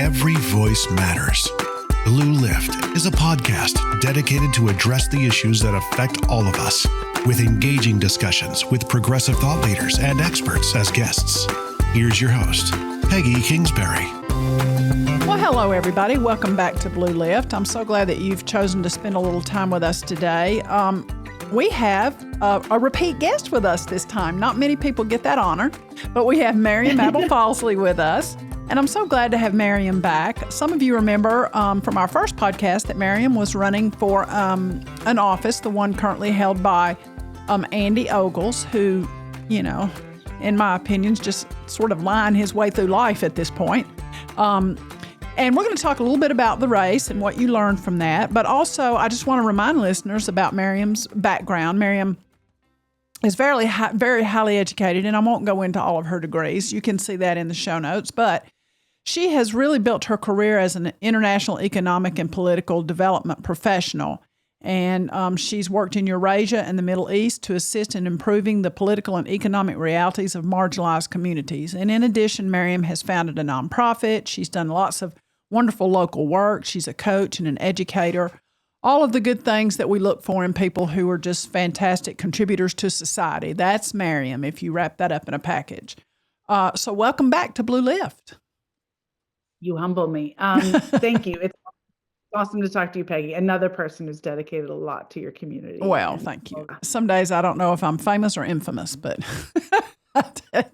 Every voice matters. Blue Lift is a podcast dedicated to address the issues that affect all of us, with engaging discussions with progressive thought leaders and experts as guests. Here's your host, Peggy Kingsbury. Well, hello, everybody. Welcome back to Blue Lift. I'm so glad that you've chosen to spend a little time with us today. We have a repeat guest with us this time. Not many people get that honor, but we have Maryam Abolfazli with us. And I'm so glad to have Maryam back. Some of you remember from our first podcast that Maryam was running for an office, the one currently held by Andy Ogles, who, you know, in my opinion, is just sort of lying his way through life at this point. And we're going to talk a little bit about the race and what you learned from that. But also, I just want to remind listeners about Maryam's background. Maryam is very highly educated, and I won't go into all of her degrees. You can see that in the show notes. But she has really built her career as an international economic and political development professional. And she's worked in Eurasia and the Middle East to assist in improving the political and economic realities of marginalized communities. And in addition, Maryam has founded a nonprofit. She's done lots of wonderful local work. She's a coach and an educator. All of the good things that we look for in people who are just fantastic contributors to society. That's Maryam, if you wrap that up in a package. So welcome back to Blue Lift. You humble me. Thank you. It's awesome to talk to you, Peggy. Another person who's dedicated a lot to your community. Well, thank you. Some days I don't know if I'm famous or infamous, but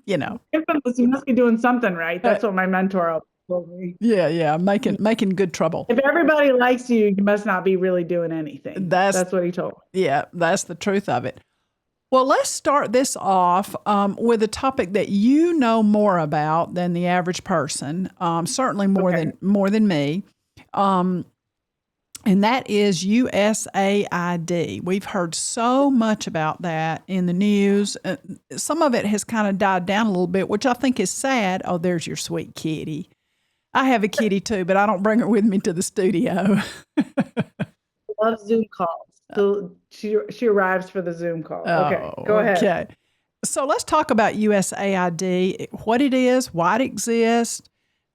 you know. Infamous, you must be doing something right. That's what my mentor told me. Yeah, making good trouble. If everybody likes you, you must not be really doing anything. That's what he told me. Yeah, that's the truth of it. Well, let's start this off with a topic that you know more about than the average person, certainly more than me, and that is USAID. We've heard so much about that in the news. Some of it has kind of died down a little bit, which I think is sad. Oh, there's your sweet kitty. I have a kitty too, but I don't bring her with me to the studio. Love Zoom calls. So she arrives for the Zoom call. Okay, go ahead. Okay. So let's talk about USAID, what it is, why it exists,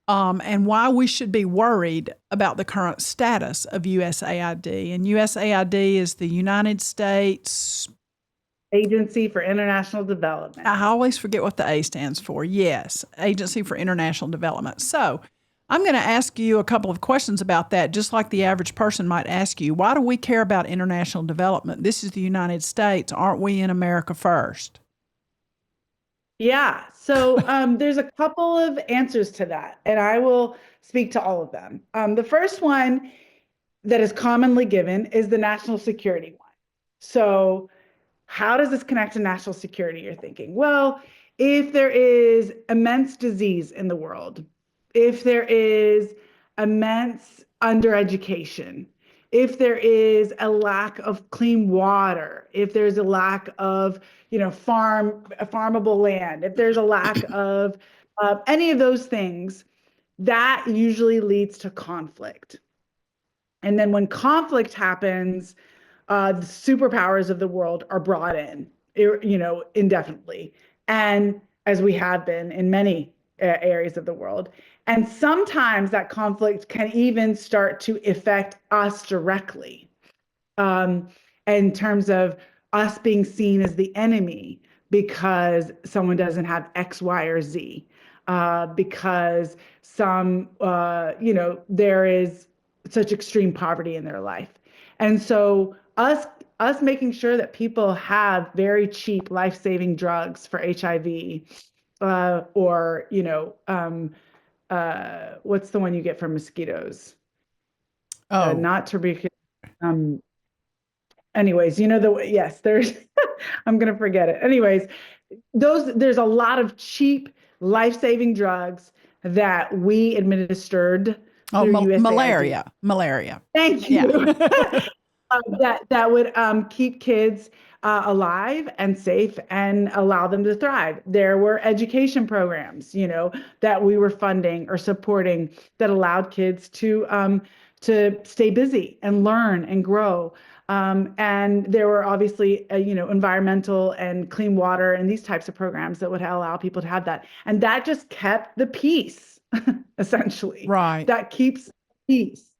and why we should be worried about the current status of USAID. And USAID is the United States Agency for International Development. I always forget what the A stands for. Yes, Agency for International Development. So I'm going to ask you a couple of questions about that, just like the average person might ask you. Why do we care about international development? This is the United States. Aren't we in America first? Yeah. So there's a couple of answers to that, and I will speak to all of them. The first one that is commonly given is the national security one. So how does this connect to national security, you're thinking? Well, if there is immense disease in the world, if there is immense undereducation, if there is a lack of clean water, if there's a lack of, farmable land, if there's a lack of any of those things, that usually leads to conflict. And then when conflict happens, the superpowers of the world are brought in, indefinitely, and as we have been in many areas of the world. And sometimes that conflict can even start to affect us directly, in terms of us being seen as the enemy because someone doesn't have X, Y, or Z, because there is such extreme poverty in their life. And so us making sure that people have very cheap life-saving drugs for HIV, or what's the one you get from mosquitoes? Not tuberculosis. Anyways, yes, there's, I'm going to forget it. Anyways, there's a lot of cheap life-saving drugs that we administered through USAID. Malaria. Thank you. Yeah. that would keep kids alive and safe and allow them to thrive. There were education programs, that we were funding or supporting that allowed kids to stay busy and learn and grow. And there were obviously, environmental and clean water and these types of programs that would allow people to have that. And that just kept the peace essentially. Right. That keeps peace.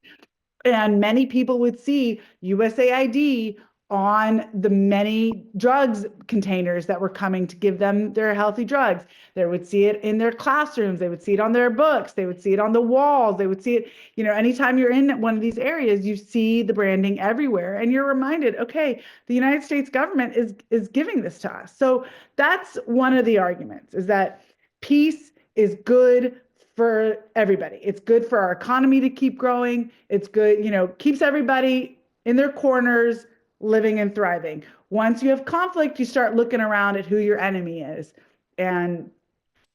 And many people would see USAID on the many drugs containers that were coming to give them their healthy drugs. They would see it in their classrooms. They would see it on their books. They would see it on the walls. They would see it, anytime you're in one of these areas, you see the branding everywhere. And you're reminded, okay, the United States government is giving this to us. So that's one of the arguments, is that peace is good for everybody. It's good for our economy to keep growing. It's good, keeps everybody in their corners, living and thriving. Once you have conflict, you start looking around at who your enemy is. And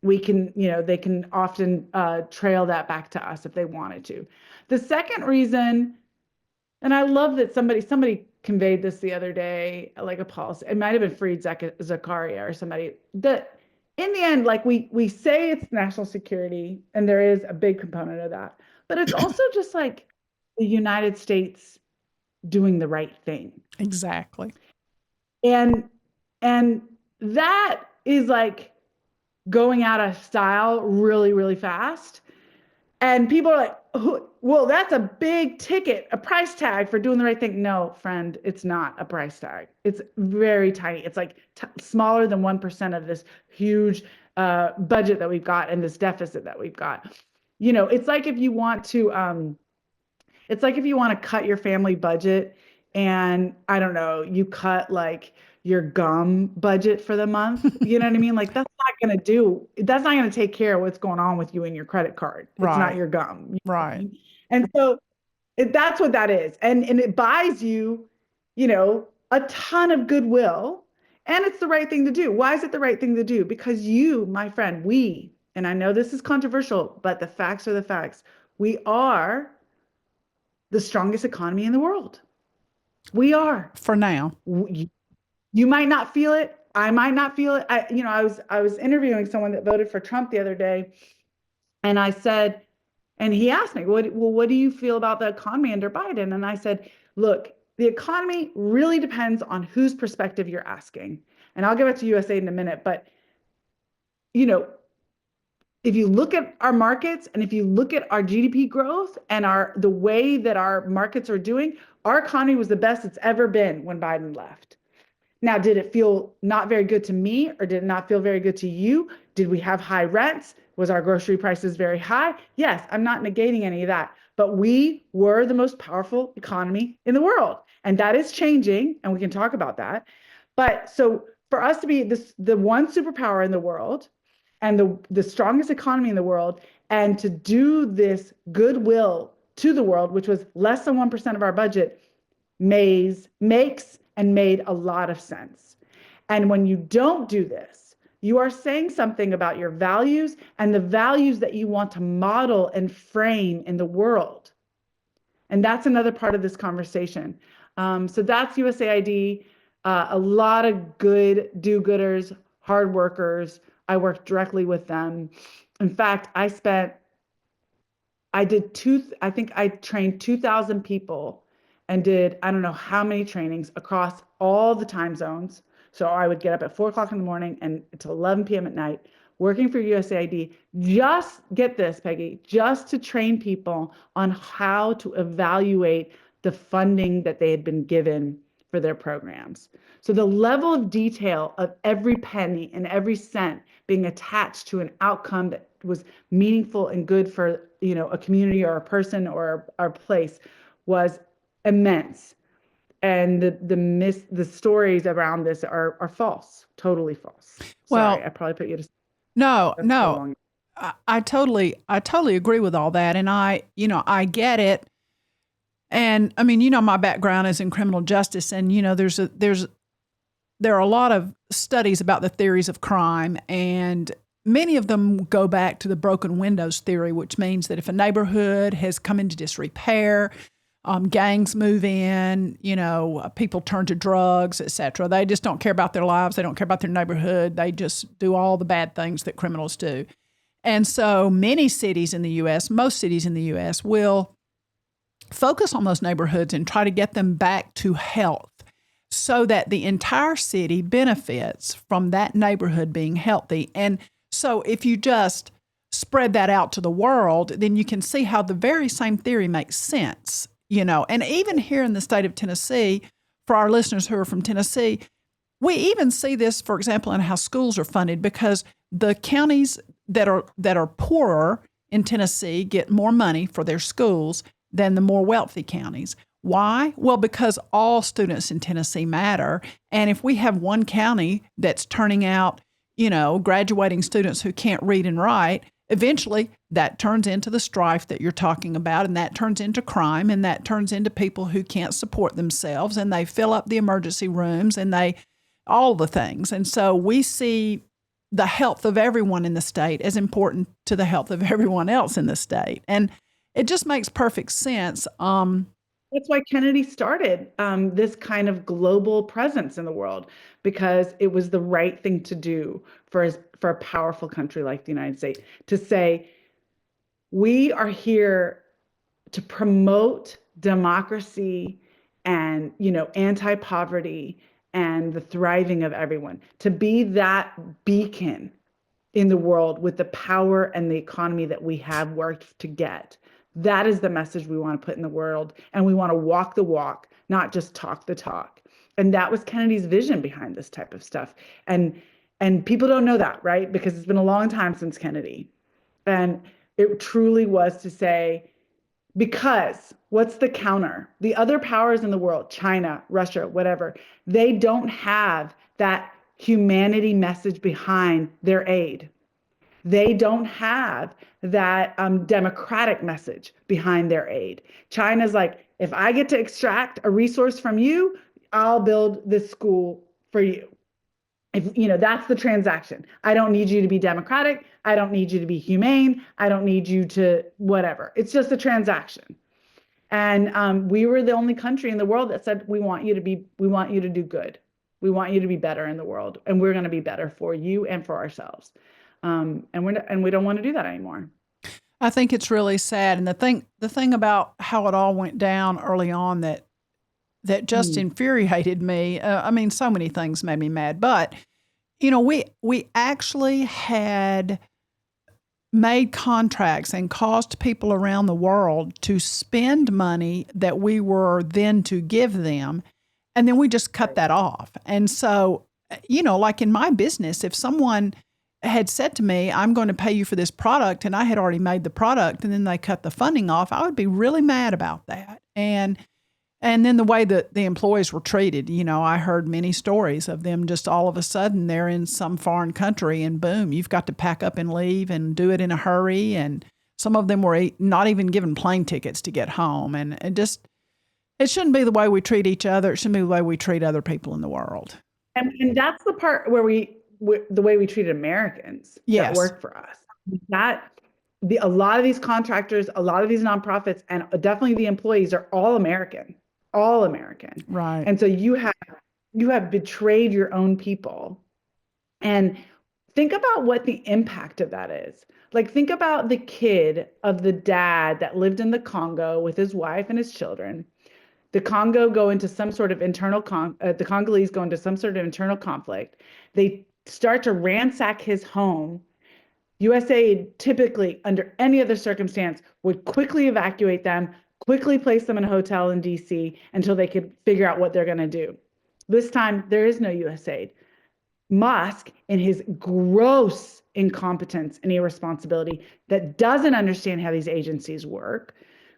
they can often trail that back to us if they wanted to. The second reason, and I love that somebody conveyed this the other day, like a policy, it might have been Fareed Zakaria or somebody, that in the end, like we say it's national security, and there is a big component of that, but it's also just like the United States doing the right thing. Exactly. And that is like going out of style really, really fast. And people are like, well, that's a big ticket, a price tag for doing the right thing. No, friend, it's not a price tag. It's very tiny. It's like smaller than 1% of this huge budget that we've got and this deficit that we've got. It's like if you want to, cut your family budget, and I don't know, you cut like your gum budget for the month. You know what I mean? Like that's not going to take care of what's going on with you and your credit card. It's Right. not your gum. You know what I Right. mean? And so that's what that is. And it buys you, a ton of goodwill, and it's the right thing to do. Why is it the right thing to do? Because you, my friend, and I know this is controversial, but the facts are the facts. We are the strongest economy in the world. We are. For now. You might not feel it. I might not feel it. I was interviewing someone that voted for Trump the other day, and I said, and he asked me, what do you feel about the economy under Biden? And I said, look, the economy really depends on whose perspective you're asking. And I'll get back to USAID in a minute, but if you look at our markets and if you look at our GDP growth and the way that our markets are doing, our economy was the best it's ever been when Biden left. Now, did it feel not very good to me, or did it not feel very good to you? Did we have high rents? Was our grocery prices very high? Yes, I'm not negating any of that, but we were the most powerful economy in the world, and that is changing, and we can talk about that. But so for us to be the one superpower in the world and the strongest economy in the world, and to do this goodwill to the world, which was less than 1% of our budget, makes and made a lot of sense. And when you don't do this, you are saying something about your values and the values that you want to model and frame in the world. And that's another part of this conversation. So that's USAID, a lot of good do-gooders, hard workers. I worked directly with them. In fact, I trained 2,000 people and did, I don't know how many trainings across all the time zones. So I would get up at 4:00 in the morning and until 11 p.m. at night, working for USAID, just get this, Peggy, just to train people on how to evaluate the funding that they had been given for their programs. So the level of detail of every penny and every cent being attached to an outcome that was meaningful and good for, a community or a person or a place was immense. And the stories around this are false, totally false. Well, sorry, I probably put you to sleep. No. I totally agree with all that. And I get it. And I mean, my background is in criminal justice, and, there are a lot of studies about the theories of crime, and many of them go back to the broken windows theory, which means that if a neighborhood has come into disrepair, gangs move in, people turn to drugs, et cetera. They just don't care about their lives. They don't care about their neighborhood. They just do all the bad things that criminals do. And so many cities in the U.S., most cities in the U.S., will focus on those neighborhoods and try to get them back to health so that the entire city benefits from that neighborhood being healthy. And so if you just spread that out to the world, then you can see how the very same theory makes sense, And even here in the state of Tennessee, for our listeners who are from Tennessee, we even see this, for example, in how schools are funded, because the counties that are poorer in Tennessee get more money for their schools than the more wealthy counties. Why? Well, because all students in Tennessee matter. And if we have one county that's turning out, graduating students who can't read and write, eventually that turns into the strife that you're talking about, and that turns into crime, and that turns into people who can't support themselves, and they fill up the emergency rooms, and all the things. And so we see the health of everyone in the state as important to the health of everyone else in the state. And it just makes perfect sense. That's why Kennedy started this kind of global presence in the world, because it was the right thing to do for a powerful country like the United States, to say, we are here to promote democracy and, anti-poverty and the thriving of everyone, to be that beacon in the world with the power and the economy that we have worked to get. That is the message we want to put in the world. And we want to walk the walk, not just talk the talk. And that was Kennedy's vision behind this type of stuff. And people don't know that, right? Because it's been a long time since Kennedy. And it truly was to say, because what's the counter? The other powers in the world, China, Russia, whatever, they don't have that humanity message behind their aid. They don't have that democratic message behind their aid. China's like, if I get to extract a resource from you, I'll build this school for you. That's the transaction. I don't need you to be democratic. I don't need you to be humane. I don't need you to whatever. It's just a transaction. And we were the only country in the world that said, we want you to do good. We want you to be better in the world, and we're going to be better for you and for ourselves. And we don't want to do that anymore. I think it's really sad. And the thing about how it all went down early on that just infuriated me. So many things made me mad, but we actually had made contracts and caused people around the world to spend money that we were then to give them. And then we just cut that off. And so, like in my business, if someone had said to me, I'm going to pay you for this product, and I had already made the product, and then they cut the funding off, I would be really mad about that. And then the way that the employees were treated, I heard many stories of them just all of a sudden they're in some foreign country and boom, you've got to pack up and leave and do it in a hurry. And some of them were not even given plane tickets to get home. And it shouldn't be the way we treat each other. It shouldn't be the way we treat other people in the world. And that's the part where the way we treated Americans that work for us. A lot of these contractors, a lot of these nonprofits, and definitely the employees are all American. Right. And so you have betrayed your own people. And think about what the impact of that is. Like, think about the kid of the dad that lived in the Congo with his wife and his children. The Congolese go into some sort of internal conflict. They start to ransack his home. USAID typically, under any other circumstance, would quickly evacuate them, quickly place them in a hotel in DC until they could figure out what they're going to do. This time, there is no USAID. Musk, in his gross incompetence and irresponsibility that doesn't understand how these agencies work,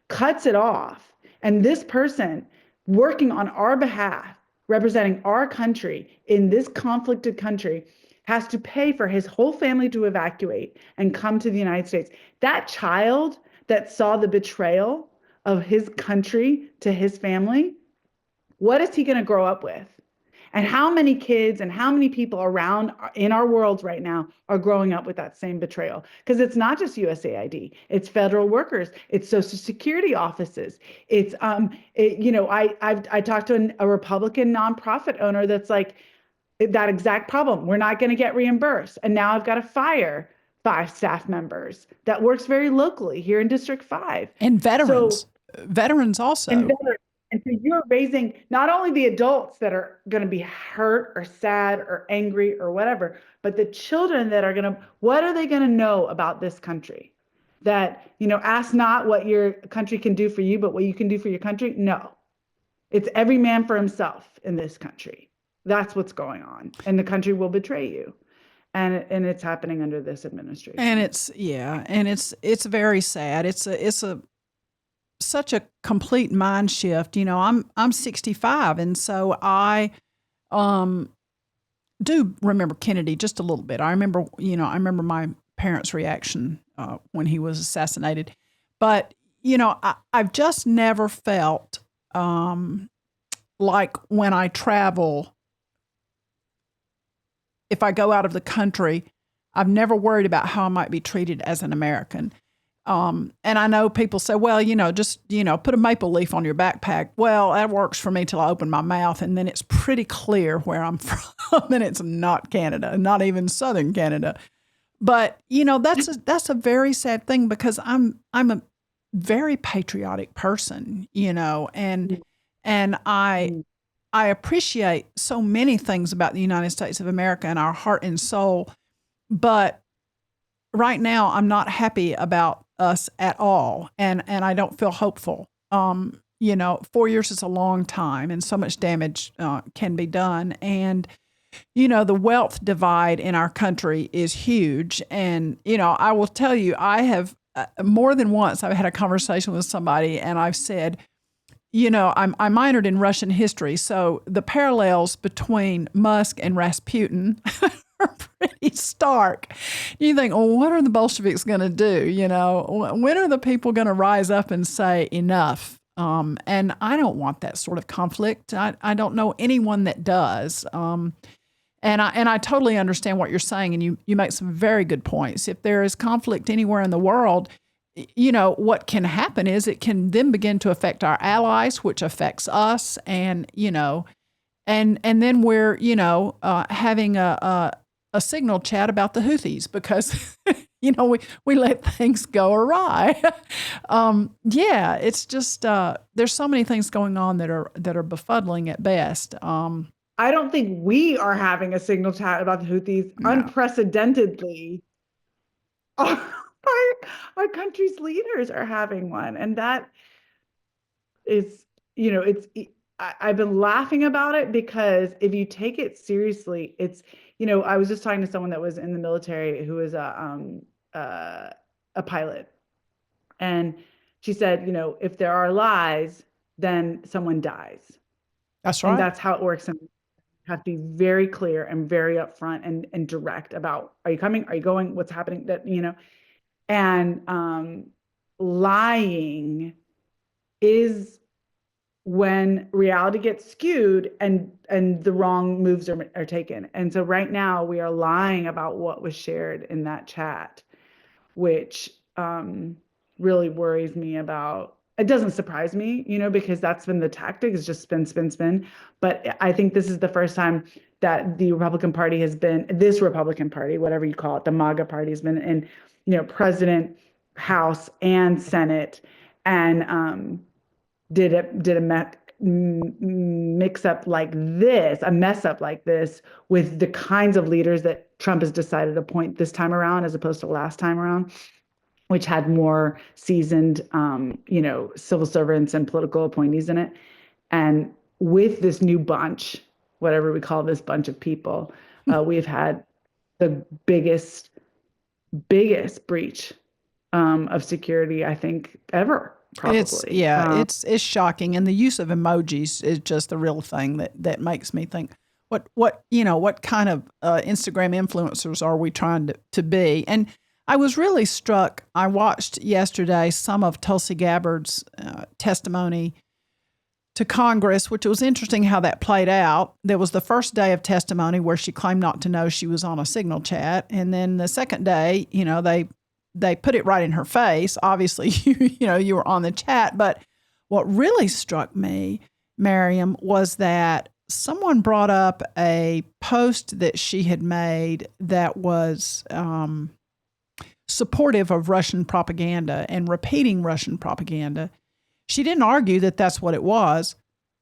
cuts it off. And this person working on our behalf, representing our country in this conflicted country, has to pay for his whole family to evacuate and come to the United States. That child that saw the betrayal of his country to his family, what is he going to grow up with? And how many kids and how many people around in our world right now are growing up with that same betrayal? Because it's not just USAID, it's federal workers, it's Social Security offices. It's I talked to a Republican nonprofit owner that's like, that exact problem. We're not going to get reimbursed. And now I've got to fire 5 staff members. That works very locally here in District 5. And veterans. Veterans also. And veterans. And so you're raising not only the adults that are going to be hurt or sad or angry or whatever, but the children that are going to, what are they going to know about this country? That, ask not what your country can do for you, but what you can do for your country. No, it's every man for himself in this country. That's what's going on. And the country will betray you. And it's happening under this administration. And it's very sad. It's such a complete mind shift. I'm 65, and so I do remember Kennedy just a little bit. I remember my parents' reaction when he was assassinated. But I've just never felt like when I travel, if I go out of the country, I've never worried about how I might be treated as an American. And I know people say, well, just, put a maple leaf on your backpack. Well, that works for me till I open my mouth, and then it's pretty clear where I'm from, and it's not Canada, not even Southern Canada. But, that's a very sad thing, because I'm a very patriotic person, and I appreciate so many things about the United States of America and our heart and soul, but right now I'm not happy about us at all, and I don't feel hopeful. 4 years is a long time, and so much damage can be done, and the wealth divide in our country is huge, and I will tell you, I have more than once I've had a conversation with somebody, and I've said, I minored in Russian history, so the parallels between Musk and Rasputin are pretty stark. You think, well, what are the Bolsheviks going to do? When are the people going to rise up and say enough? And I don't want that sort of conflict. I don't know anyone that does. And I totally understand what you're saying, and you make some very good points. If there is conflict anywhere in the world, what can happen is it can then begin to affect our allies, which affects us, and then we're having a signal chat about the Houthis because we let things go awry. It's just there's so many things going on that are befuddling at best. I don't think we are having a signal chat about the Houthis. No. Unprecedentedly. Our country's leaders are having one, and that is, I've been laughing about it because if you take it seriously, it's, I was just talking to someone that was in the military who was a pilot, and she said, if there are lies, then someone dies. That's right. And that's how it works. And you have to be very clear and very upfront and direct about, are you coming? Are you going? What's happening? That, and lying is when reality gets skewed and the wrong moves are taken. And so right now we are lying about what was shared in that chat, which really worries me about. It doesn't surprise me, because that's been the tactic, is just spin. But I think this is the first time that the Republican Party has been, this Republican Party, whatever you call it, the MAGA Party, has been in, President, House, and Senate, and did a mix up like this, a mess up like this, with the kinds of leaders that Trump has decided to appoint this time around, as opposed to last time around, which had more seasoned, civil servants and political appointees in it. And with this new bunch, whatever we call this bunch of people, we've had the biggest breach of security, I think, ever. Probably. It's shocking, and the use of emojis is just the real thing that makes me think, what kind of Instagram influencers are we trying to be? And I was really struck. I watched yesterday some of Tulsi Gabbard's testimony to Congress, which was interesting how that played out. There was the first day of testimony where she claimed not to know she was on a signal chat, and then the second day, they put it right in her face. Obviously, you were on the chat. But what really struck me, Maryam, was that someone brought up a post that she had made that was supportive of Russian propaganda and repeating Russian propaganda. She didn't argue that that's what it was.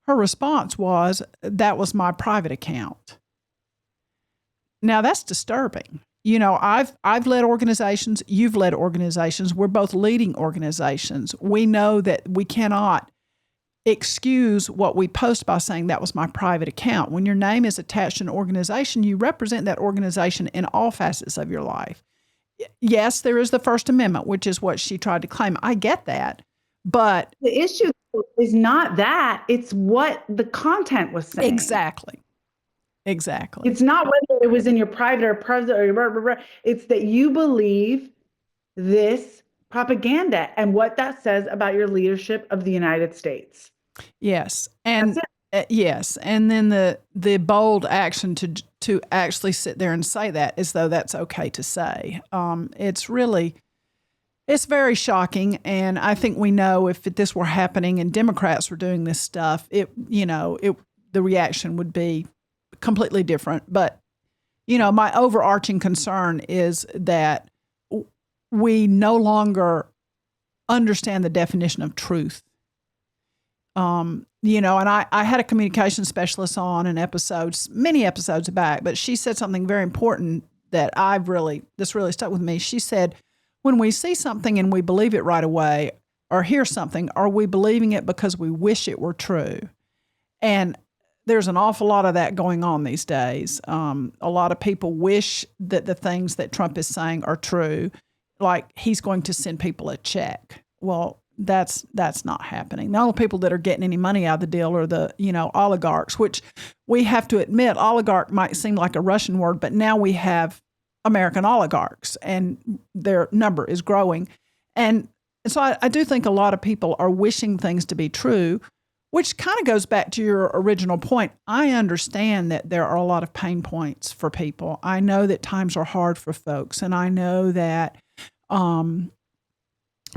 Her response was, that was my private account. Now, that's disturbing. You know, I've led organizations, you've led organizations, we're both leading organizations. We know that we cannot excuse what we post by saying that was my private account. When your name is attached to an organization, you represent that organization in all facets of your life. Yes, there is the First Amendment, which is what she tried to claim. I get that. But the issue is not that, it's what the content was saying. Exactly. It's not whether it was in your private or private or blah, blah, blah. It's that you believe this propaganda and what that says about your leadership of the United States. Yes. And yes. And then the bold action to actually sit there and say that as though that's okay to say. It's very shocking. And I think we know if this were happening and Democrats were doing this stuff, the reaction would be completely different. But, my overarching concern is that we no longer understand the definition of truth. And I had a communication specialist on many episodes back, but she said something very important that this really stuck with me. She said, when we see something and we believe it right away or hear something, are we believing it because we wish it were true? And there's an awful lot of that going on these days. A lot of people wish that the things that Trump is saying are true, like he's going to send people a check. Well, that's not happening. The only people that are getting any money out of the deal are the, oligarchs, which we have to admit, oligarch might seem like a Russian word, but now we have American oligarchs and their number is growing. And so I do think a lot of people are wishing things to be true, which kind of goes back to your original point. I understand that there are a lot of pain points for people. I know that times are hard for folks, and I know that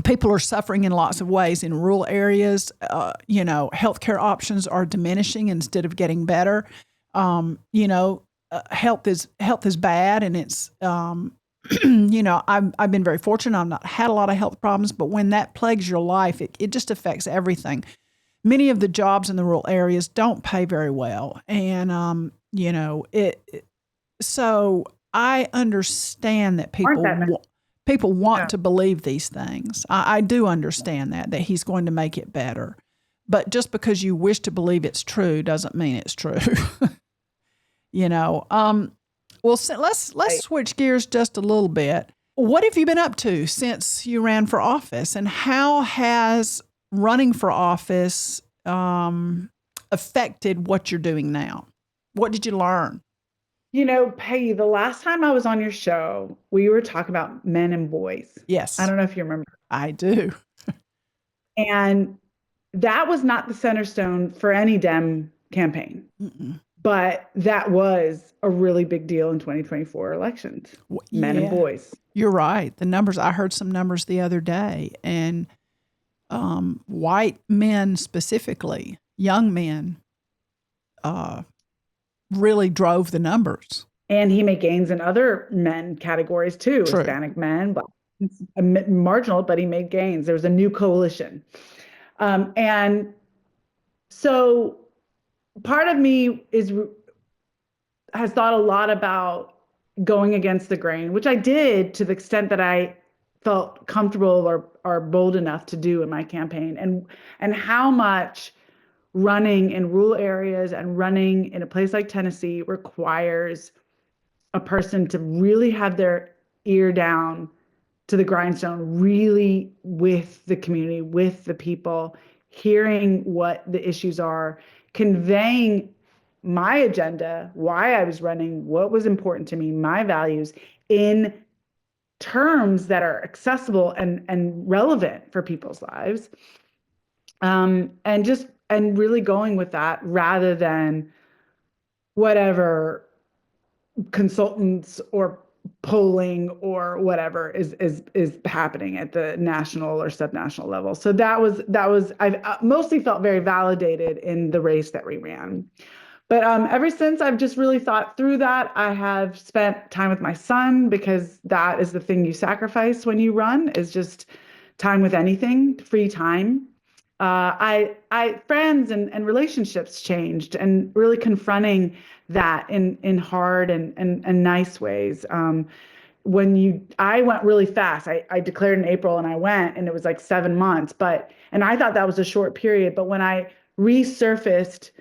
people are suffering in lots of ways. In rural areas, healthcare options are diminishing instead of getting better. Health is bad, and it's I've been very fortunate. I've not had a lot of health problems, but when that plagues your life, it just affects everything. Many of the jobs in the rural areas don't pay very well, and so I understand that people want to believe these things. I do understand that he's going to make it better, but just because you wish to believe it's true doesn't mean it's true. Well, let's switch gears just a little bit. What have you been up to since you ran for office, and how has running for office affected what you're doing now? What did you learn? Peggy, the last time I was on your show, we were talking about men and boys. Yes. I don't know if you remember. I do. And that was not the center stone for any Dem campaign. Mm-mm. But that was a really big deal in 2024 elections, men and boys. You're right. The numbers, I heard some numbers the other day, and white men specifically, young men, really drove the numbers. And he made gains in other men categories too. True. Hispanic men, black, marginal, but he made gains. There was a new coalition. And so part of me has thought a lot about going against the grain, which I did to the extent that I felt comfortable or bold enough to do in my campaign, and how much running in rural areas and running in a place like Tennessee requires a person to really have their ear down to the grindstone, really with the community, with the people, hearing what the issues are, conveying my agenda, why I was running, what was important to me, my values, in terms that are accessible and relevant for people's lives. And really going with that rather than whatever consultants or polling or whatever is happening at the national or subnational level. So that was I mostly felt very validated in the race that we ran. But ever since, I've just really thought through that. I have spent time with my son, because that is the thing you sacrifice when you run, is just time with anything, free time. Friends and relationships changed, and really confronting that in hard and nice ways. I went really fast. I declared in April and I went, and it was like 7 months, and I thought that was a short period. But when I resurfaced,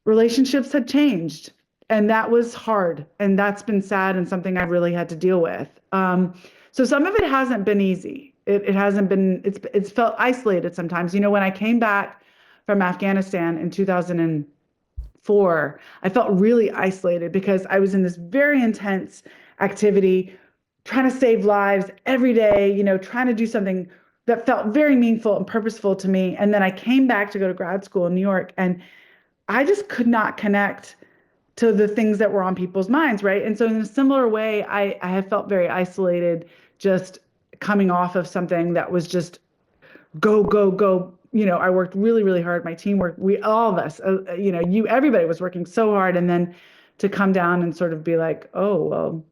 relationships had changed, and that was hard, and that's been sad and something I really had to deal with. So some of it hasn't been easy. It hasn't been, it's felt isolated sometimes. When I came back from Afghanistan in 2004, I felt really isolated because I was in this very intense activity, trying to save lives every day, trying to do something that felt very meaningful and purposeful to me. And then I came back to go to grad school in New York, and I just could not connect to the things that were on people's minds, right? And so in a similar way, I have felt very isolated, just coming off of something that was just go, go, go. I worked really, really hard. My team worked, all of us, everybody was working so hard. And then to come down and sort of be like, oh, well,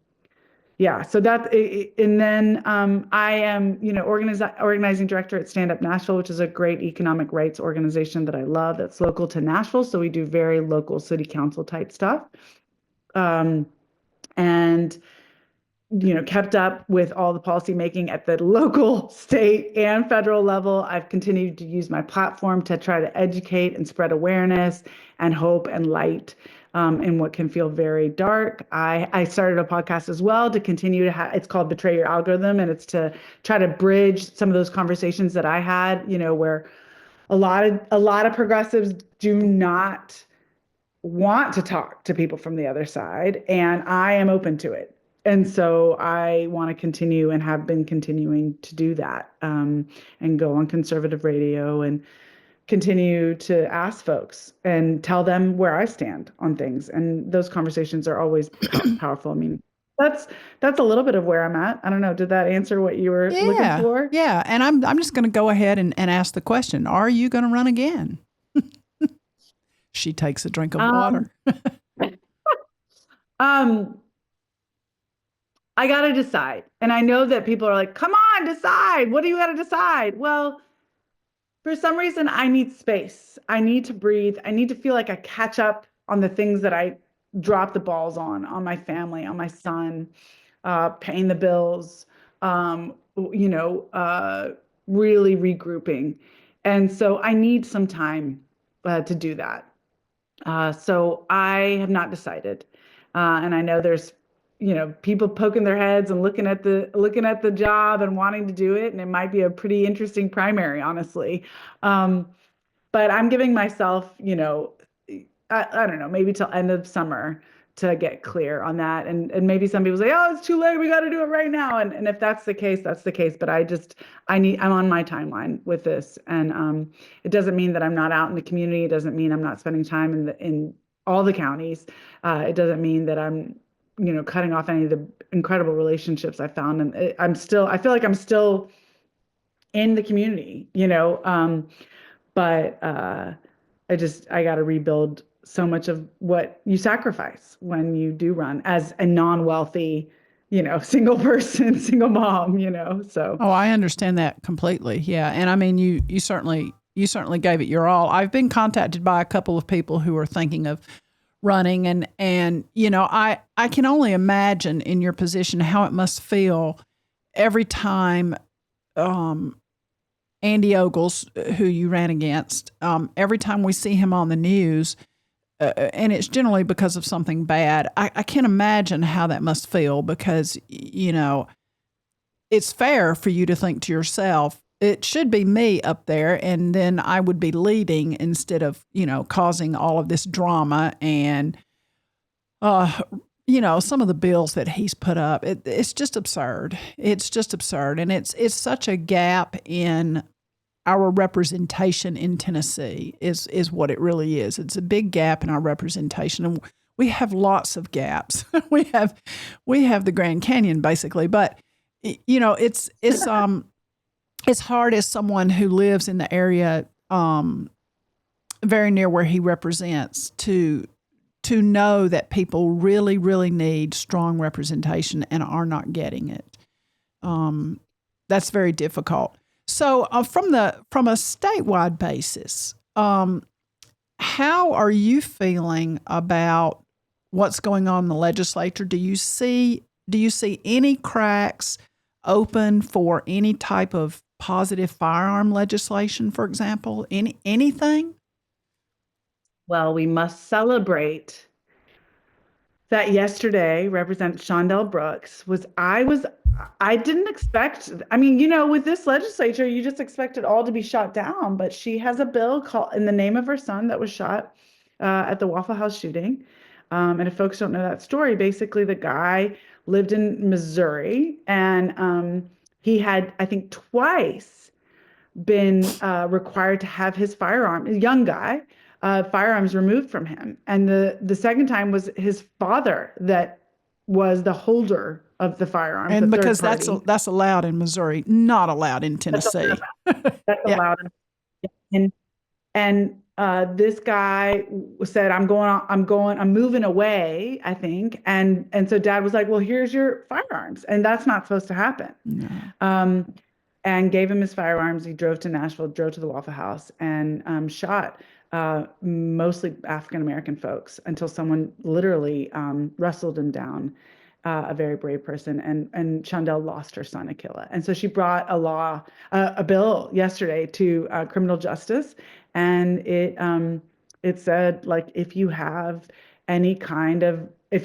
yeah. So and then I am, organizing director at Stand Up Nashville, which is a great economic rights organization that I love. That's local to Nashville, so we do very local city council type stuff, and kept up with all the policy making at the local, state, and federal level. I've continued to use my platform to try to educate and spread awareness and hope and light in what can feel very dark. I started a podcast as well to continue to have, it's called Betray Your Algorithm, and it's to try to bridge some of those conversations that I had, where a lot of progressives do not want to talk to people from the other side, and I am open to it. And so I want to continue and have been continuing to do that, and go on conservative radio and continue to ask folks and tell them where I stand on things. And those conversations are always powerful. I mean, that's a little bit of where I'm at. I don't know. Did that answer what you were looking for? Yeah. And I'm just going to go ahead and ask the question. Are you going to run again? She takes a drink of water. I got to decide. And I know that people are like, come on, decide. What do you got to decide? Well, for some reason, I need space. I need to breathe. I need to feel like I catch up on the things that I dropped the balls on my family, on my son, paying the bills, really regrouping. And so I need some time to do that. So I have not decided. And I know there's people poking their heads and looking at the job and wanting to do it. And it might be a pretty interesting primary, honestly. But I'm giving myself, I don't know, maybe till end of summer to get clear on that. And maybe some people say, oh, it's too late. We got to do it right now. And if that's the case, that's the case. But I'm on my timeline with this. And it doesn't mean that I'm not out in the community. It doesn't mean I'm not spending time in all the counties. It doesn't mean that I'm cutting off any of the incredible relationships I found. And I feel like I'm still in the community, but I got to rebuild so much of what you sacrifice when you do run as a non-wealthy, single person, single mom, so. Oh, I understand that completely. Yeah. And I mean, you certainly gave it your all. I've been contacted by a couple of people who are thinking of running, and I can only imagine in your position how it must feel every time Andy Ogles, who you ran against, every time we see him on the news, and it's generally because of something bad. I can't imagine how that must feel, because it's fair for you to think to yourself, it should be me up there, and then I would be leading instead of, causing all of this drama and, some of the bills that he's put up. It's just absurd. It's just absurd. And it's such a gap in our representation in Tennessee is what it really is. It's a big gap in our representation. And we have lots of gaps. we have the Grand Canyon basically, but it's hard as someone who lives in the area very near where he represents to know that people really, really need strong representation and are not getting it. That's very difficult. So from a statewide basis, how are you feeling about what's going on in the legislature? Do you see any cracks open for any type of positive firearm legislation, for example? Anything? Well, we must celebrate that yesterday, Representative Shondell Brooks I didn't expect, I mean, with this legislature, you just expect it all to be shot down, but she has a bill called in the name of her son that was shot at the Waffle House shooting. And if folks don't know that story, basically the guy lived in Missouri and he had, I think, twice been required to have his firearm, a young guy, firearms removed from him. And the second time was his father that was the holder of the firearms. And the because third party. that's allowed in Missouri, not allowed in Tennessee. That's Yeah. allowed. And this guy said, I'm moving away, I think. And so dad was like, well, here's your firearms. And that's not supposed to happen. No. And gave him his firearms. He drove to Nashville, drove to the Waffle House, and shot mostly African-American folks until someone literally wrestled him down, a very brave person. And Shondell lost her son, Akila. And so she brought a bill yesterday to criminal justice. And it said, like, if you have any kind of, if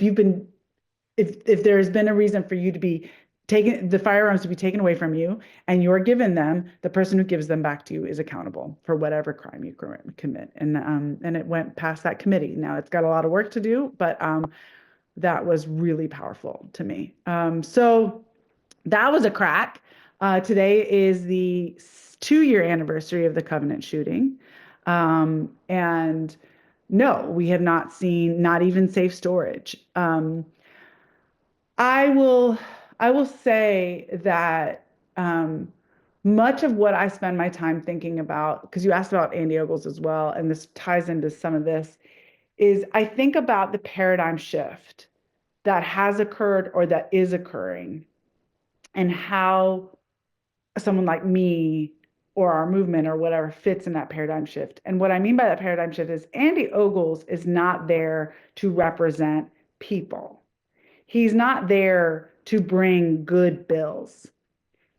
there has been a reason for you to be the firearms to be taken away from you and you're given them, the person who gives them back to you is accountable for whatever crime you commit. And it went past that committee. Now it's got a lot of work to do, but that was really powerful to me. So that was a crack. Today is the 2-year anniversary of the Covenant shooting. And no, we have not seen, not even safe storage. I will say that much of what I spend my time thinking about, because you asked about Andy Ogles as well, and this ties into some of this, is I think about the paradigm shift that has occurred or that is occurring, and how someone like me or our movement or whatever fits in that paradigm shift. And what I mean by that paradigm shift is Andy Ogles is not there to represent people. He's not there to bring good bills.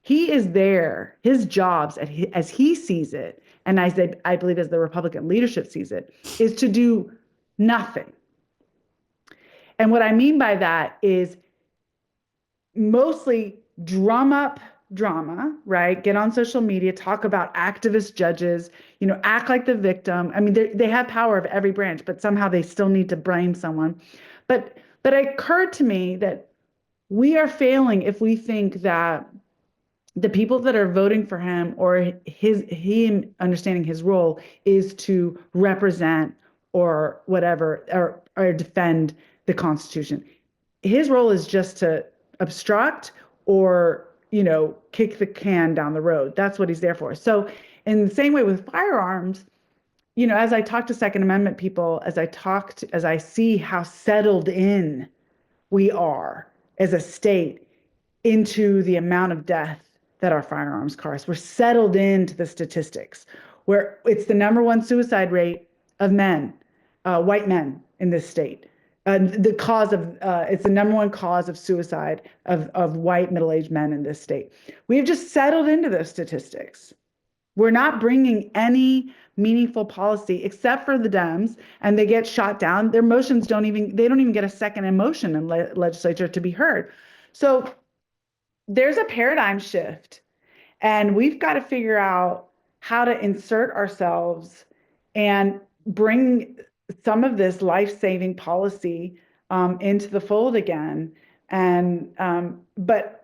He is there, his jobs as he sees it, and I believe as the Republican leadership sees it, is to do nothing. And what I mean by that is mostly drum up drama, right? Get on social media, talk about activist judges, act like the victim. I mean, they have power of every branch, but somehow they still need to blame someone. But it occurred to me that we are failing if we think that the people that are voting for him or him understanding his role is to represent or whatever, or defend the Constitution. His role is just to obstruct or, kick the can down the road. That's what he's there for. So in the same way with firearms, as I talk to Second Amendment people, as I see how settled in we are as a state into the amount of death that our firearms cause. We're settled into the statistics where it's the #1 suicide rate of men, white men in this state. It's the #1 cause of suicide of white middle-aged men in this state. We have just settled into those statistics. We're not bringing any meaningful policy except for the Dems, and they get shot down. Their motions don't even get a second in motion in legislature to be heard. So there's a paradigm shift, and we've got to figure out how to insert ourselves and bring some of this life-saving policy into the fold again. And but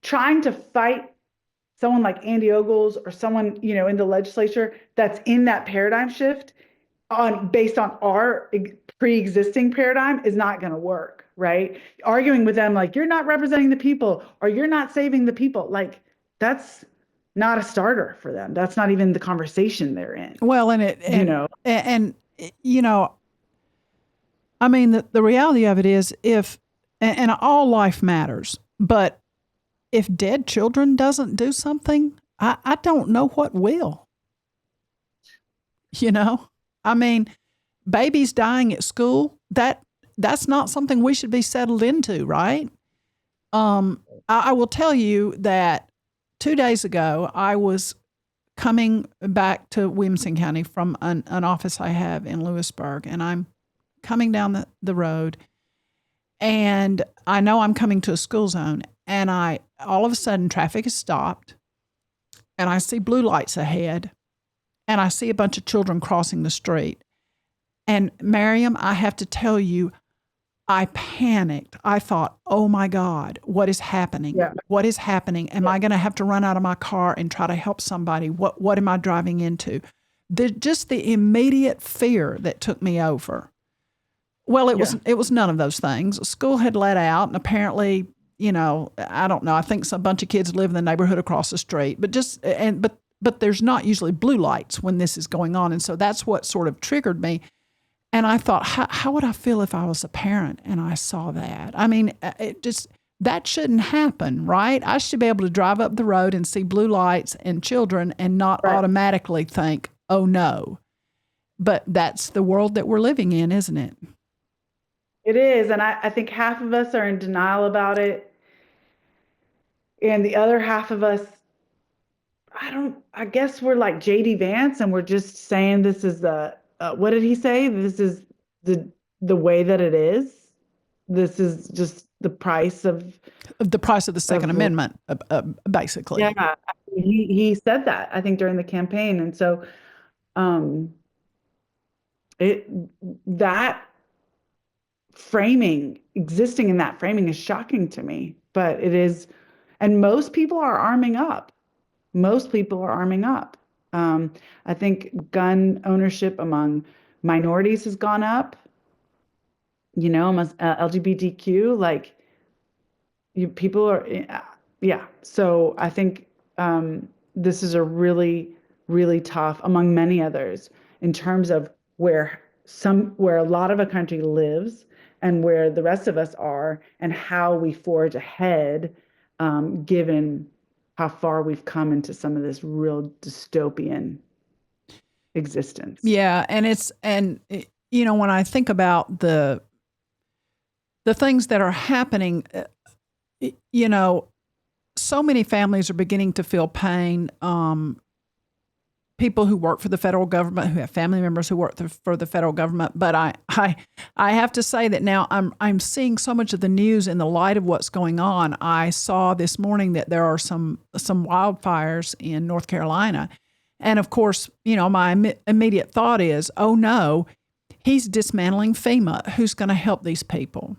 trying to fight someone like Andy Ogles or someone, in the legislature that's in that paradigm shift based on our pre-existing paradigm is not going to work, right? Arguing with them like, you're not representing the people or you're not saving the people, like that's not a starter for them. That's not even the conversation they're in. Well, I mean, the reality of it is and all life matters, but if dead children doesn't do something, I don't know what will. You know, I mean, babies dying at school, that's not something we should be settled into, right? I will tell you that 2 days ago, I was coming back to Williamson County from an office I have in Lewisburg, and I'm coming down the road, and I know I'm coming to a school zone, and all of a sudden traffic is stopped, and I see blue lights ahead, and I see a bunch of children crossing the street. And Maryam, I have to tell you, I panicked. I thought, oh my God, what is happening? Yeah. What is happening? Am I going to have to run out of my car and try to help somebody? What am I driving into? Just the immediate fear that took me over. Well, it was none of those things. School had let out, and apparently, I don't know. I think a bunch of kids live in the neighborhood across the street, but there's not usually blue lights when this is going on, and so that's what sort of triggered me. And I thought, how would I feel if I was a parent and I saw that? I mean, that shouldn't happen, right? I should be able to drive up the road and see blue lights and children and not automatically think, oh no. But that's the world that we're living in, isn't it? It is. And I think half of us are in denial about it. And the other half of us, I guess we're like J.D. Vance, and we're just saying this is what did he say? This is the way that it is. This is just the price of the Second Amendment, basically. Yeah, he said that, I think, during the campaign, and so that framing, existing in that framing, is shocking to me. But it is, and most people are arming up. Most people are arming up. I think gun ownership among minorities has gone up. Among LGBTQ, people are, yeah. So I think this is a really, really tough, among many others, in terms of where a lot of a country lives and where the rest of us are, and how we forge ahead, given how far we've come into some of this real dystopian existence. Yeah, when I think about the things that are happening, so many families are beginning to feel pain. People who work for the federal government, who have family members who work for the federal government. But I have to say that now I'm seeing so much of the news in the light of what's going on. I saw this morning that there are some wildfires in North Carolina. And of course, my immediate thought is, oh no, he's dismantling FEMA. Who's going to help these people?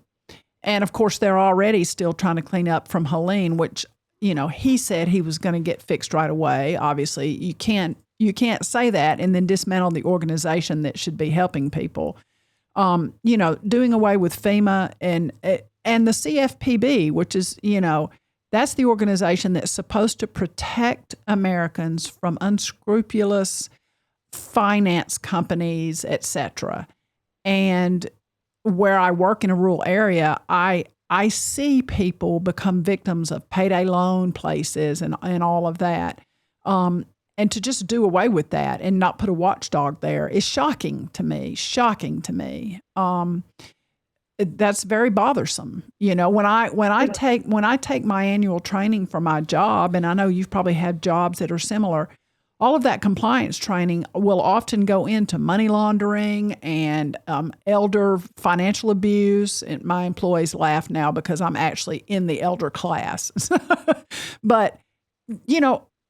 And of course, they're already still trying to clean up from Helene, which, he said he was going to get fixed right away. Obviously, you can't say that and then dismantle the organization that should be helping people. Doing away with FEMA and the CFPB, which is, that's the organization that's supposed to protect Americans from unscrupulous finance companies, et cetera. And where I work in a rural area, I see people become victims of payday loan places and all of that. And to just do away with that and not put a watchdog there is shocking to me. That's very bothersome. When I take my annual training for my job, and I know you've probably had jobs that are similar, all of that compliance training will often go into money laundering and elder financial abuse. And my employees laugh now because I'm actually in the elder class. But,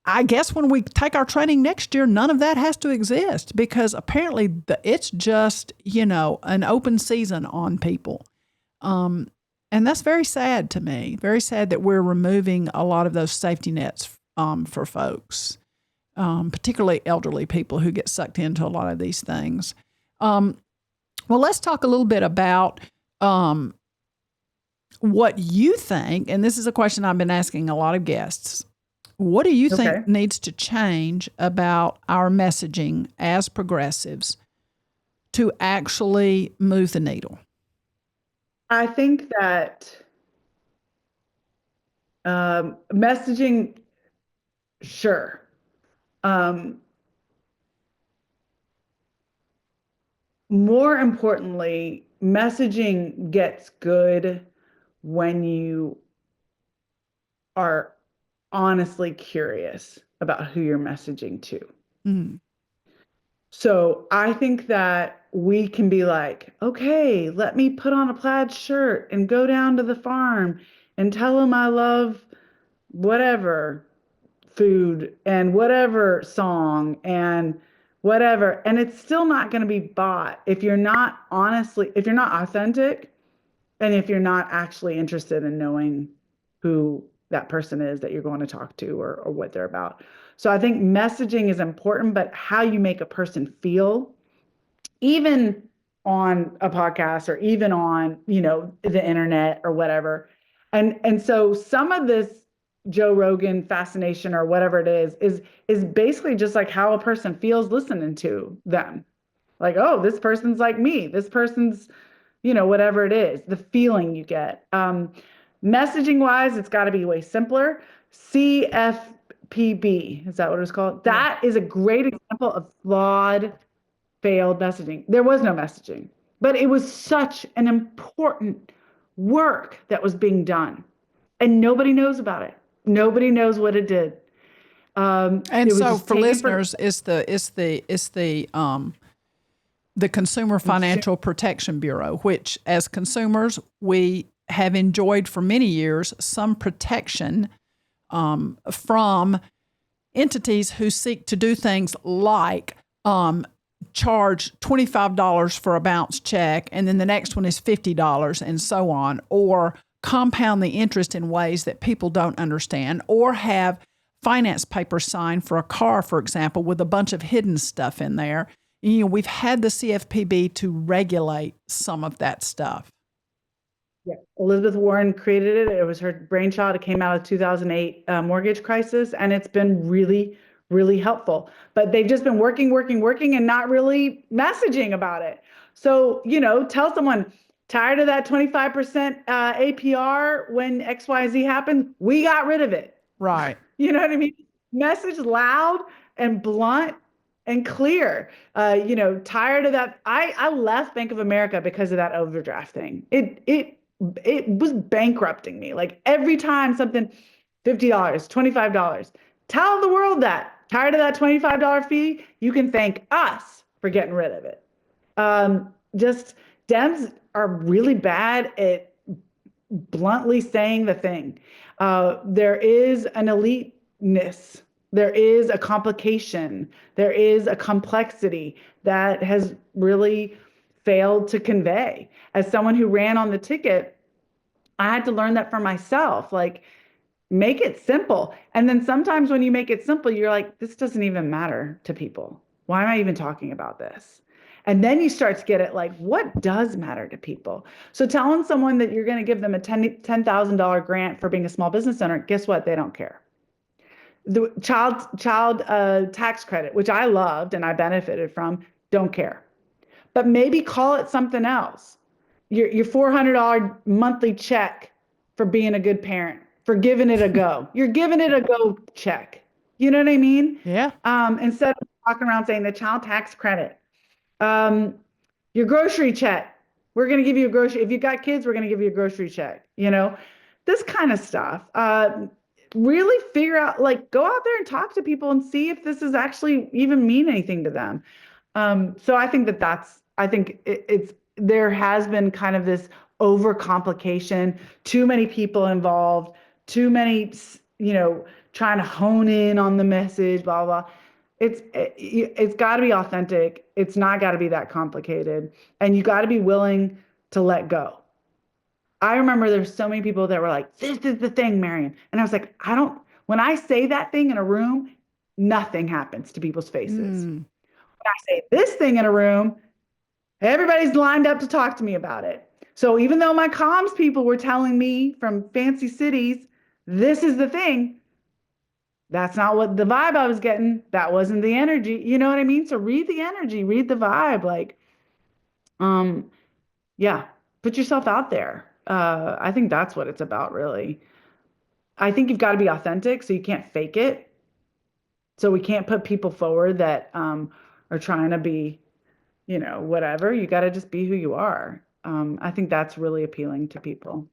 I guess when we take our training next year, none of that has to exist, because apparently it's just, an open season on people. And that's very sad to me. Very sad that we're removing a lot of those safety nets for folks, particularly elderly people who get sucked into a lot of these things. Well, let's talk a little bit about what you think, and this is a question I've been asking a lot of guests. What do you think needs to change about our messaging as progressives to actually move the needle? I think that messaging, sure. Um, More importantly, messaging gets good when you are honestly curious about who you're messaging to. Mm. So I think that we can be like, okay, let me put on a plaid shirt and go down to the farm and tell them I love whatever food and whatever song and whatever. And it's still not going to be bought if you're not if you're not authentic and if you're not actually interested in knowing who that person is that you're going to talk to or what they're about. So I think messaging is important, but how you make a person feel, even on a podcast or even on, the internet or whatever. And so some of this Joe Rogan fascination or whatever it is basically just like how a person feels listening to them. Like, oh, this person's like me. This person's, whatever it is, the feeling you get. Messaging wise, it's got to be way simpler. CFPB, is that what it's called? Yeah. That is a great example of flawed, failed messaging. There was no messaging, but it was such an important work that was being done, and nobody knows about it. Nobody knows what it did. And it was so just for taken listeners, the Consumer Financial Protection Bureau, which as consumers, we have enjoyed for many years some protection from entities who seek to do things like charge $25 for a bounce check, and then the next one is $50 and so on, or compound the interest in ways that people don't understand, or have finance papers signed for a car, for example, with a bunch of hidden stuff in there. We've had the CFPB to regulate some of that stuff. Yeah, Elizabeth Warren created it. It was her brainchild. It came out of 2008 mortgage crisis, and it's been really, really helpful. But they've just been working, and not really messaging about it. So, tell someone, tired of that 25% APR when XYZ happened? We got rid of it. Right. You know what I mean? Message loud and blunt and clear. Tired of that. I left Bank of America because of that overdraft thing. It was bankrupting me. Like every time something, $50, $25. Tell the world that. Tired of that $25 fee? You can thank us for getting rid of it. Just Dems are really bad at bluntly saying the thing. There is an eliteness. There is a complication. There is a complexity that has really failed to convey. As someone who ran on the ticket, I had to learn that for myself. Like, make it simple. And then sometimes when you make it simple, you're like, this doesn't even matter to people. Why am I even talking about this? And then you start to get it like, what does matter to people? So telling someone that you're going to give them a $10,000 grant for being a small business owner, guess what? They don't care. The child tax credit, which I loved and I benefited from, don't care. But maybe call it something else. Your $400 monthly check for being a good parent, for giving it a go. You're giving it a go check. You know what I mean? Yeah. Instead of walking around saying the child tax credit, your grocery check. We're going to give you a grocery. If you got kids, we're going to give you a grocery check. This kind of stuff. Really figure out, like, go out there and talk to people and see if this is actually even mean anything to them. So I think there has been kind of this overcomplication, too many people involved, too many, trying to hone in on the message, blah, blah. It's got to be authentic. It's not got to be that complicated. And you got to be willing to let go. I remember there's so many people that were like, this is the thing, Maryam. And I was like, when I say that thing in a room, nothing happens to people's faces. When I say this thing in a room, everybody's lined up to talk to me about it. So even though my comms people were telling me from fancy cities, this is the thing, that's not what the vibe I was getting. That wasn't the energy. You know what I mean? So read the energy, read the vibe. Like, yeah, put yourself out there. I think that's what it's about, really. I think you've got to be authentic, so you can't fake it. So we can't put people forward that are trying to be, whatever. You got to just be who you are. I think that's really appealing to people.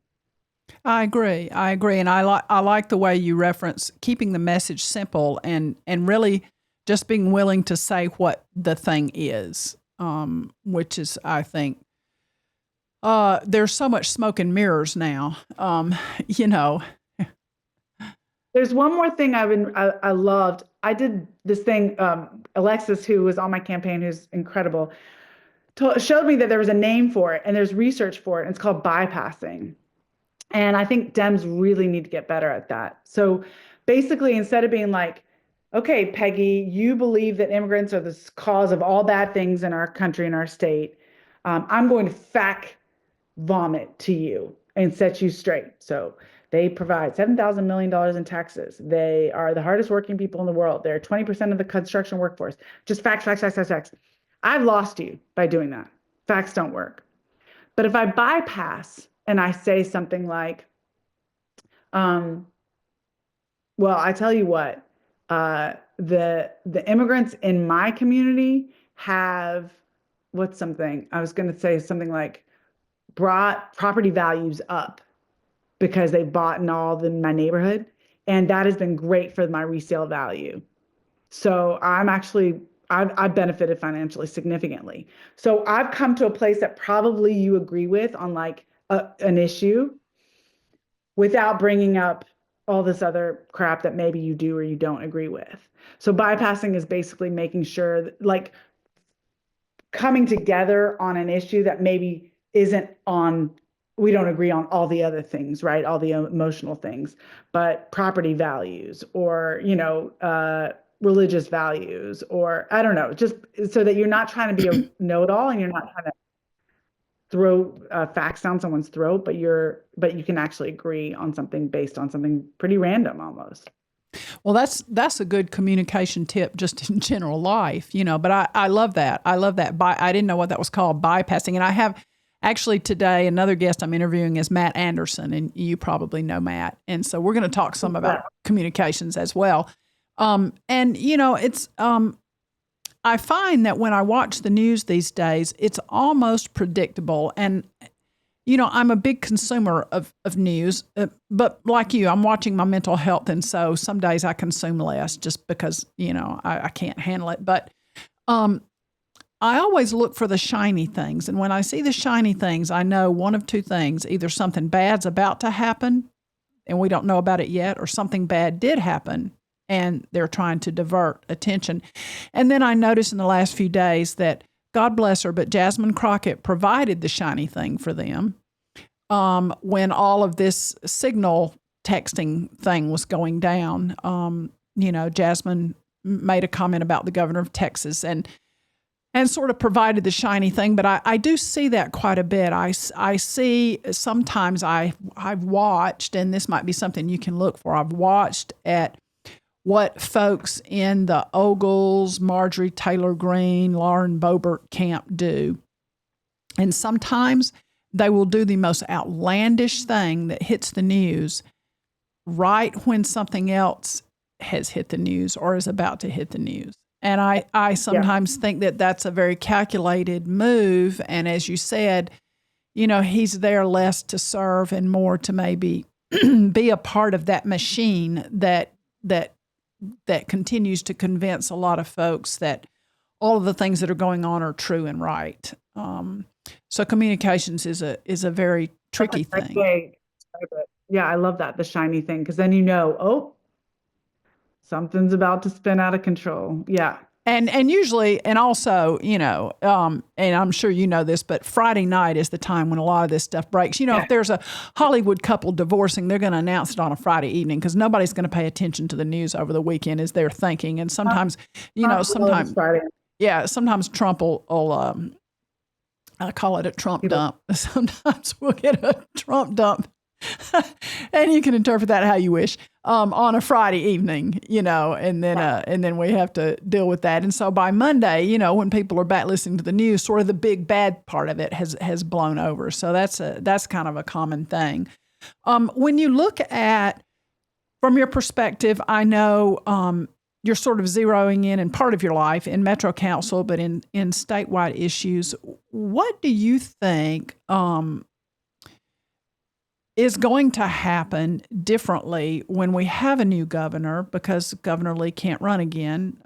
I agree, and I like the way you reference keeping the message simple and really just being willing to say what the thing is, which is, I think, there's so much smoke and mirrors now, There's one more thing I loved. I did this thing. Alexis, who was on my campaign, who's incredible, showed me that there was a name for it and there's research for it. And it's called bypassing. And I think Dems really need to get better at that. So basically, instead of being like, okay, Peggy, you believe that immigrants are the cause of all bad things in our country and our state, I'm going to fact vomit to you and set you straight. So they provide $7,000 million in taxes. They are the hardest working people in the world. They're 20% of the construction workforce. Just facts, facts, facts, facts, facts. I've lost you by doing that. Facts don't work. But if I bypass and I say something like, well, I tell you what, the immigrants in my community have what's something I was going to say something like brought property values up because they bought in all in my neighborhood, and that has been great for my resale value. So I've benefited financially significantly. So I've come to a place that probably you agree with on like an issue without bringing up all this other crap that maybe you do or you don't agree with. So bypassing is basically making sure that, like, coming together on an issue that maybe isn't on, we don't agree on all the other things, right? All the emotional things, but property values or, religious values, or I don't know, just so that you're not trying to be a know-it-all and you're not trying to throw facts down someone's throat, but you can actually agree on something based on something pretty random almost. Well, that's a good communication tip just in general life, but I love that. I love that. I didn't know what that was called, bypassing. And I have actually today, another guest I'm interviewing is Matt Anderson, and you probably know Matt. And so we're going to talk some about communications as well. It's, I find that when I watch the news these days, it's almost predictable. And, I'm a big consumer of news, but like you, I'm watching my mental health. And so some days I consume less just because, I can't handle it. But I always look for the shiny things. And when I see the shiny things, I know one of two things: either something bad's about to happen and we don't know about it yet, or something bad did happen and they're trying to divert attention. And then I noticed in the last few days that, God bless her, but Jasmine Crockett provided the shiny thing for them when all of this signal texting thing was going down. Jasmine made a comment about the governor of Texas and sort of provided the shiny thing. But I do see that quite a bit. I see sometimes I've watched, and this might be something you can look for, I've watched at what folks in the Ogles, Marjorie Taylor Greene, Lauren Boebert camp do. And sometimes they will do the most outlandish thing that hits the news right when something else has hit the news or is about to hit the news. And I sometimes think that that's a very calculated move. And as you said, he's there less to serve and more to maybe be a part of that machine that continues to convince a lot of folks that all of the things that are going on are true and right. So communications is a very tricky thing. Yeah, I love that, the shiny thing, because then something's about to spin out of control. Yeah. And usually, and also, and I'm sure you know this, but Friday night is the time when a lot of this stuff breaks. If there's a Hollywood couple divorcing, they're going to announce it on a Friday evening because nobody's going to pay attention to the news over the weekend as they're thinking. And sometimes, sometimes Trump will I call it a Trump dump. Sometimes we'll get a Trump dump. And you can interpret that how you wish, on a Friday evening, and then we have to deal with that. And so by Monday, when people are back listening to the news, sort of the big bad part of it has blown over. So that's kind of a common thing. When you look at, from your perspective, I know you're sort of zeroing in part of your life in Metro Council, but in statewide issues. What do you think is going to happen differently when we have a new governor, because Governor Lee can't run again,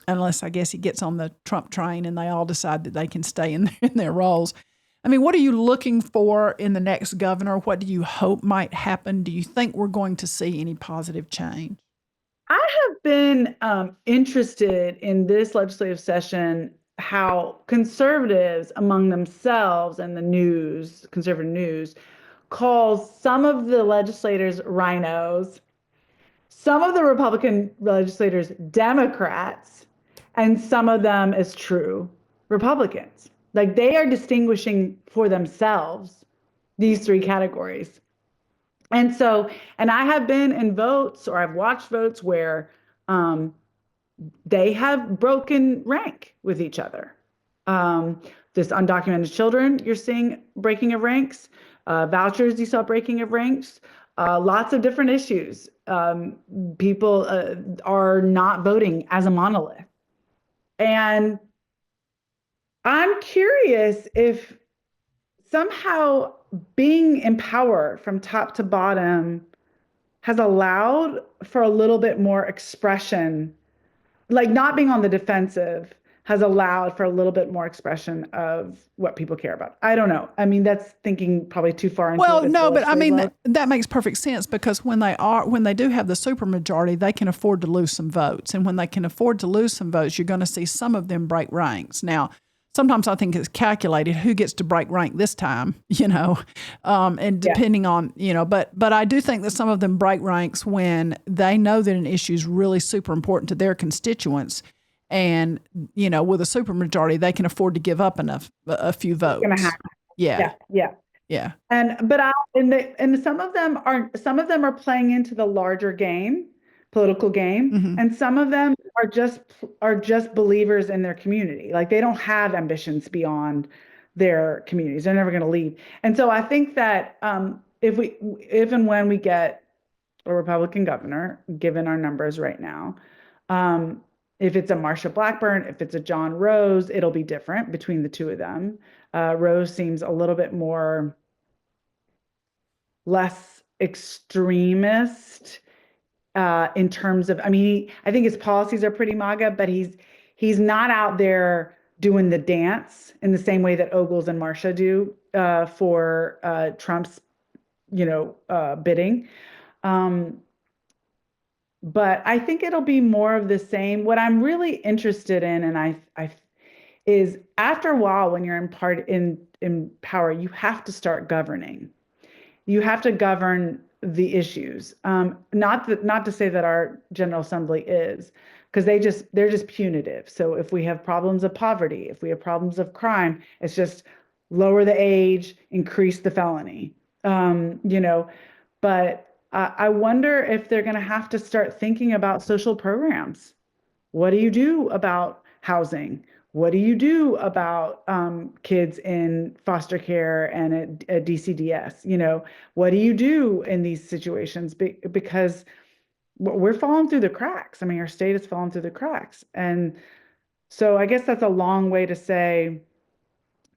unless I guess he gets on the Trump train and they all decide that they can stay in their roles. I mean, what are you looking for in the next governor? What do you hope might happen? Do you think we're going to see any positive change? I have been interested in this legislative session how conservatives among themselves and the news, conservative news, calls some of the legislators rhinos, some of the Republican legislators Democrats, and some of them as true Republicans. Like they are distinguishing for themselves these three categories. And so, and I have been in votes, or I've watched votes where they have broken rank with each other. This undocumented children, you're seeing breaking of ranks. Vouchers, you saw breaking of ranks. Lots of different issues. People are not voting as a monolith. And I'm curious if somehow being in power from top to bottom has allowed for a little bit more expression, like not being on the defensive has allowed for a little bit more expression of what people care about. I don't know. I mean, that's thinking probably too far into it. Well, no, but I mean, that makes perfect sense, because when they do have the supermajority, they can afford to lose some votes. And when they can afford to lose some votes, you're going to see some of them break ranks. Now, sometimes I think it's calculated who gets to break rank this time, and depending on, but I do think that some of them break ranks when they know that an issue is really super important to their constituents. And, with a supermajority, they can afford to give up a few votes. It's gonna happen. Yeah. And some of them are playing into the larger game, political game, Mm-hmm. and some of them are just believers in their community. Like they don't have ambitions beyond their communities. They're never going to leave. And so I think that if and when we get a Republican governor, given our numbers right now, if it's a Marsha Blackburn, if it's a John Rose, it'll be different between the two of them. Rose seems a little bit less extremist in terms of, I mean, I think his policies are pretty MAGA, but he's not out there doing the dance in the same way that Ogles and Marsha do for Trump's, bidding. But I think it'll be more of the same. What I'm really interested in, and I is after a while, when you're in power, you have to start governing. You have to govern the issues. Not to say that our General Assembly is, because they're just punitive. So if we have problems of poverty, if we have problems of crime, it's just lower the age, increase the felony. But I wonder if they're going to have to start thinking about social programs. What do you do about housing? What do you do about kids in foster care and at DCDS? What do you do in these situations? Because we're falling through the cracks. I mean, our state is falling through the cracks. And so I guess that's a long way to say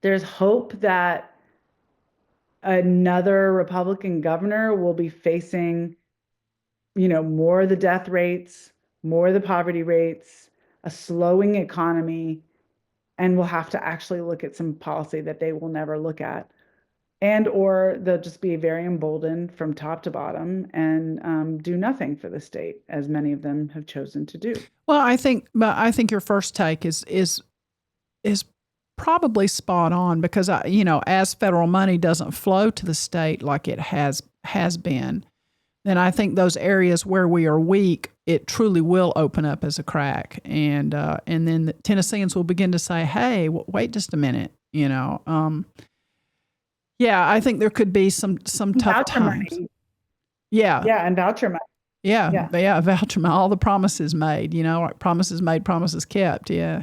there's hope that another Republican governor will be facing, more of the death rates, more of the poverty rates, a slowing economy, and we'll have to actually look at some policy that they will never look at. And or they'll just be very emboldened from top to bottom and do nothing for the state, as many of them have chosen to do. Well, I think your first take is probably spot on, because as federal money doesn't flow to the state like it has been, then I think those areas where we are weak, it truly will open up as a crack, and then the Tennesseans will begin to say, "Hey, wait just a minute," I think there could be some tough voucher times. Money. Yeah, and voucher money. Yeah, voucher money. All the promises made, promises made, promises kept. Yeah.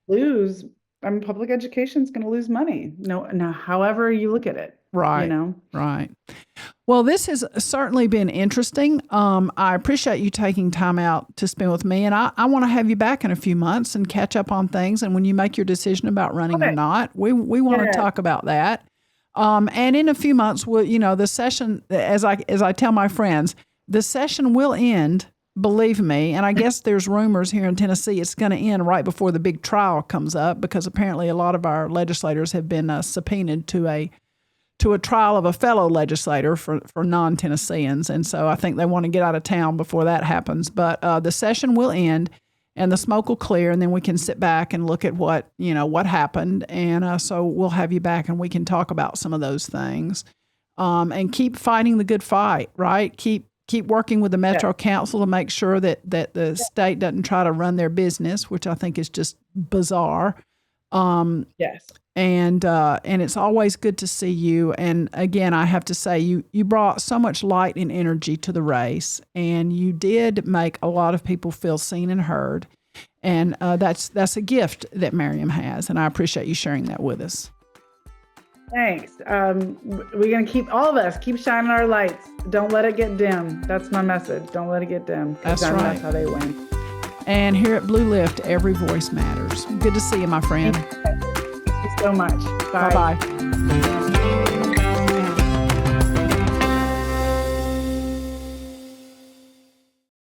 Lose. I mean, public education is going to lose money. No, however you look at it. Right. Right. Well, this has certainly been interesting. I appreciate you taking time out to spend with me, and I want to have you back in a few months and catch up on things. And when you make your decision about running or not, we want to talk about that. And in a few months, the session, as I tell my friends, the session will end. Believe me, and I guess there's rumors here in Tennessee it's going to end right before the big trial comes up, because apparently a lot of our legislators have been subpoenaed to a trial of a fellow legislator for non-Tennesseans, and so I think they want to get out of town before that happens. But the session will end, and the smoke will clear, and then we can sit back and look at what happened, and so we'll have you back, and we can talk about some of those things, and keep fighting the good fight, right? Keep working with the Metro Council to make sure that the state doesn't try to run their business, which I think is just bizarre. Yes. And it's always good to see you. And again, I have to say, you brought so much light and energy to the race, and you did make a lot of people feel seen and heard. And that's a gift that Maryam has, and I appreciate you sharing that with us. Thanks. We're going to keep shining our lights. Don't let it get dim. That's my message. Don't let it get dim. That's right. That's how they win. And here at Blue Lift, every voice matters. Good to see you, my friend. Thank you so much. Bye. Bye-bye.